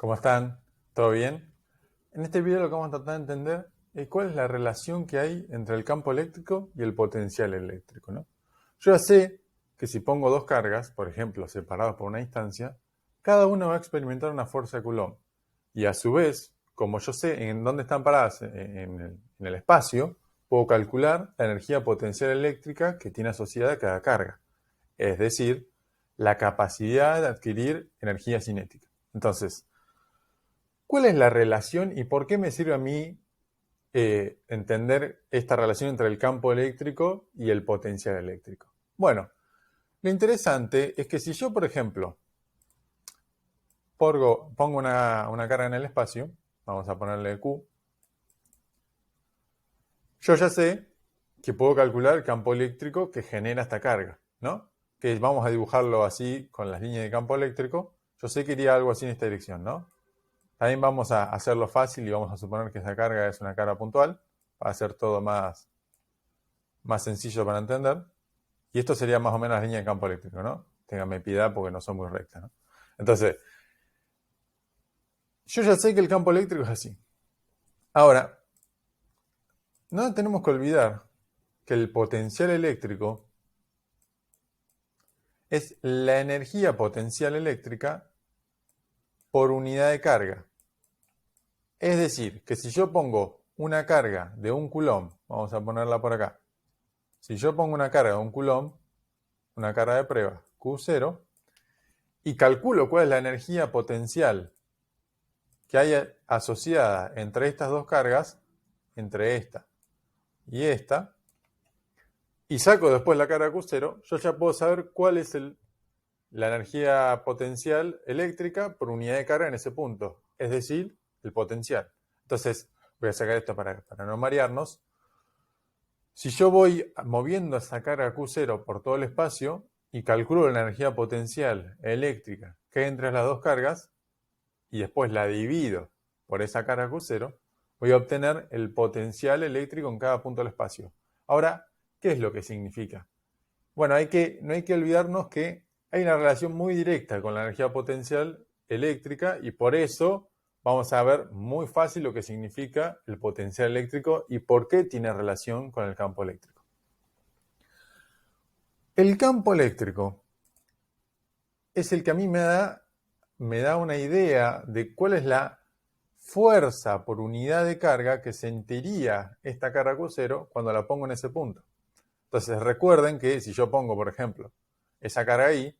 ¿Cómo están? ¿Todo bien? En este video lo que vamos a tratar de entender es cuál es la relación que hay entre el campo eléctrico y el potencial eléctrico, ¿no? Yo ya sé que si pongo dos cargas, por ejemplo, separadas por una distancia, cada una va a experimentar una fuerza de Coulomb. Y a su vez, como yo sé en dónde están paradas en el espacio, puedo calcular la energía potencial eléctrica que tiene asociada cada carga. Es decir, la capacidad de adquirir energía cinética. Entonces, ¿cuál es la relación y por qué me sirve a mí entender esta relación entre el campo eléctrico y el potencial eléctrico? Bueno, lo interesante es que si yo, por ejemplo, pongo una carga en el espacio, vamos a ponerle Q, yo ya sé que puedo calcular el campo eléctrico que genera esta carga, ¿no? Que vamos a dibujarlo así con las líneas de campo eléctrico. Yo sé que iría algo así en esta dirección, ¿no? También vamos a hacerlo fácil y vamos a suponer que esa carga es una carga puntual para hacer todo más sencillo para entender. Y esto sería más o menos la línea de campo eléctrico, ¿no? Ténganme piedad porque no son muy rectas, ¿no? Entonces, yo ya sé que el campo eléctrico es así. Ahora, no tenemos que olvidar que el potencial eléctrico es la energía potencial eléctrica por unidad de carga. Es decir, que si yo pongo una carga de 1 Coulomb, vamos a ponerla por acá. Si yo pongo una carga de 1 Coulomb, una carga de prueba Q0, y calculo cuál es la energía potencial que hay asociada entre estas dos cargas, entre esta y esta, y saco después la carga Q0, yo ya puedo saber cuál es la energía potencial eléctrica por unidad de carga en ese punto, es decir, el potencial. Entonces, voy a sacar esto para no marearnos. Si yo voy moviendo esa carga Q0 por todo el espacio y calculo la energía potencial eléctrica que hay entre las dos cargas y después la divido por esa carga Q0, voy a obtener el potencial eléctrico en cada punto del espacio. Ahora, ¿qué es lo que significa? Bueno, no hay que olvidarnos que hay una relación muy directa con la energía potencial eléctrica y por eso vamos a ver muy fácil lo que significa el potencial eléctrico y por qué tiene relación con el campo eléctrico. El campo eléctrico es el que a mí me da una idea de cuál es la fuerza por unidad de carga que sentiría esta carga Q0 cuando la pongo en ese punto. Entonces recuerden que si yo pongo, por ejemplo, esa carga ahí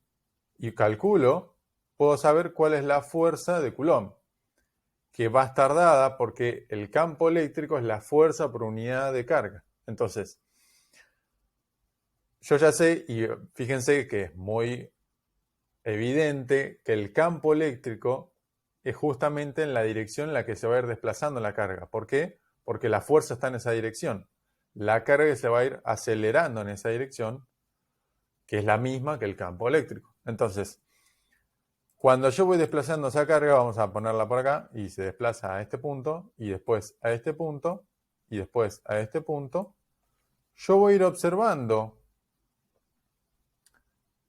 y calculo, puedo saber cuál es la fuerza de Coulomb, que va a estar dada porque el campo eléctrico es la fuerza por unidad de carga. Entonces, yo ya sé, y fíjense que es muy evidente que el campo eléctrico es justamente en la dirección en la que se va a ir desplazando la carga. ¿Por qué? Porque la fuerza está en esa dirección. La carga se va a ir acelerando en esa dirección, que es la misma que el campo eléctrico. Entonces, cuando yo voy desplazando esa carga, vamos a ponerla por acá, y se desplaza a este punto, y después a este punto, y después a este punto, yo voy a ir observando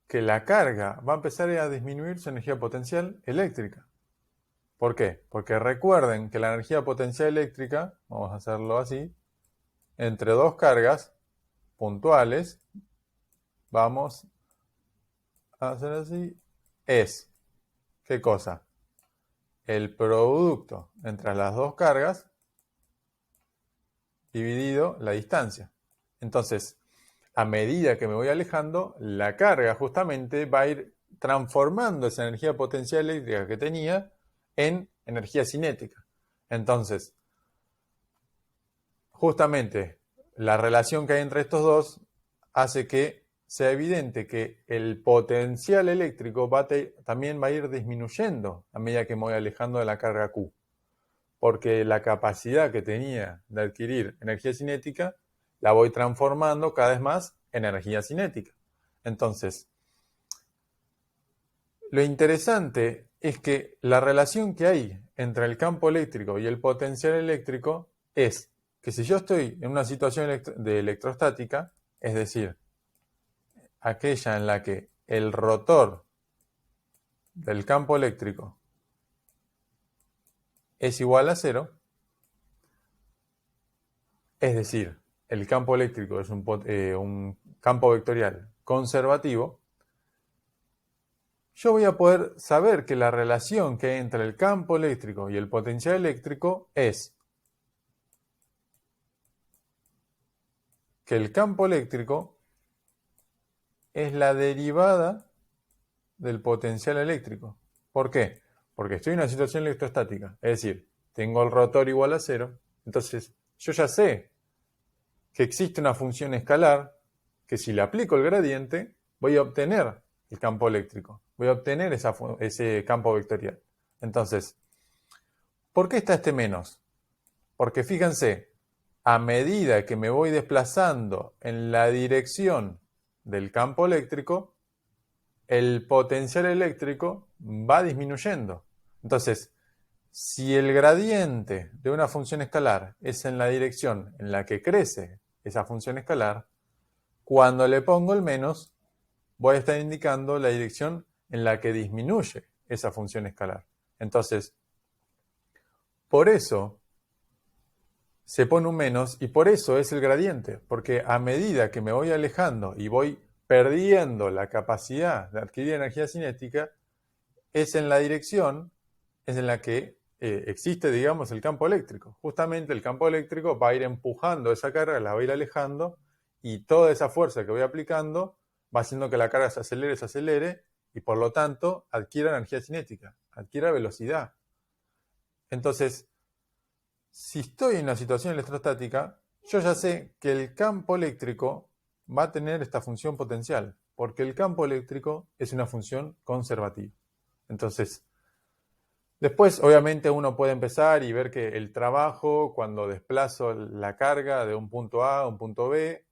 que la carga va a empezar a disminuir su energía potencial eléctrica. ¿Por qué? Porque recuerden que la energía potencial eléctrica, vamos a hacerlo así, entre dos cargas puntuales, vamos a hacer así, es, ¿qué cosa? El producto entre las dos cargas dividido la distancia. Entonces, a medida que me voy alejando, la carga justamente va a ir transformando esa energía potencial eléctrica que tenía en energía cinética. Entonces, justamente la relación que hay entre estos dos hace que sea evidente que el potencial eléctrico también va a ir disminuyendo a medida que me voy alejando de la carga Q, porque la capacidad que tenía de adquirir energía cinética la voy transformando cada vez más en energía cinética. Entonces, lo interesante es que la relación que hay entre el campo eléctrico y el potencial eléctrico es que si yo estoy en una situación de electrostática, es decir, aquella en la que el rotor del campo eléctrico es igual a 0, es decir, el campo eléctrico es un campo vectorial conservativo, yo voy a poder saber que la relación que hay entre el campo eléctrico y el potencial eléctrico es que el campo eléctrico es la derivada del potencial eléctrico. ¿Por qué? Porque estoy en una situación electrostática, es decir, tengo el rotor igual a 0, entonces yo ya sé que existe una función escalar que si le aplico el gradiente voy a obtener el campo eléctrico, voy a obtener ese campo vectorial. Entonces, ¿por qué está este menos? Porque fíjense, a medida que me voy desplazando en la dirección del campo eléctrico, el potencial eléctrico va disminuyendo. Entonces, si el gradiente de una función escalar es en la dirección en la que crece esa función escalar, cuando le pongo el menos, voy a estar indicando la dirección en la que disminuye esa función escalar. Entonces, por eso se pone un menos y por eso es el gradiente, porque a medida que me voy alejando y voy perdiendo la capacidad de adquirir energía cinética, es en la dirección en la que existe, digamos, el campo eléctrico. Justamente el campo eléctrico va a ir empujando esa carga, la va a ir alejando, y toda esa fuerza que voy aplicando va haciendo que la carga se acelere, y por lo tanto adquiera energía cinética, adquiera velocidad. Entonces, si estoy en una situación electrostática, yo ya sé que el campo eléctrico va a tener esta función potencial, porque el campo eléctrico es una función conservativa. Entonces, después, obviamente, uno puede empezar y ver que el trabajo, cuando desplazo la carga de un punto A a un punto B,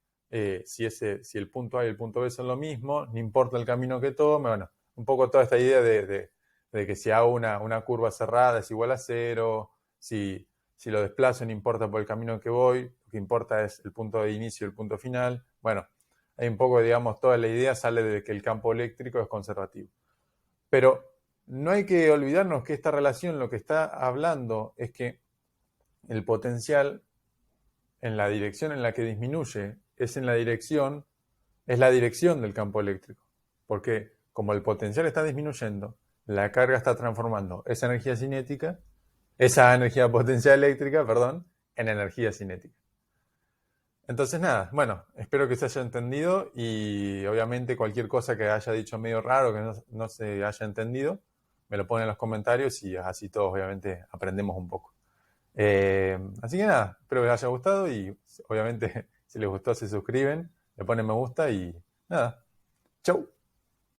si el punto A y el punto B son lo mismo, no importa el camino que tome, bueno, un poco toda esta idea de que si hago una curva cerrada es igual a 0, si lo desplazo no importa por el camino que voy, lo que importa es el punto de inicio y el punto final. Bueno, hay un poco, digamos, toda la idea sale de que el campo eléctrico es conservativo. Pero no hay que olvidarnos que esta relación lo que está hablando es que el potencial en la dirección en la que disminuye es la dirección del campo eléctrico. Porque como el potencial está disminuyendo, la carga está transformando esa energía potencial eléctrica, en energía cinética. Entonces nada, bueno, espero que se haya entendido y obviamente cualquier cosa que haya dicho medio raro, que no se haya entendido, me lo ponen en los comentarios y así todos obviamente aprendemos un poco. Así que nada, espero que les haya gustado y obviamente si les gustó se suscriben, le ponen me gusta y nada, chau.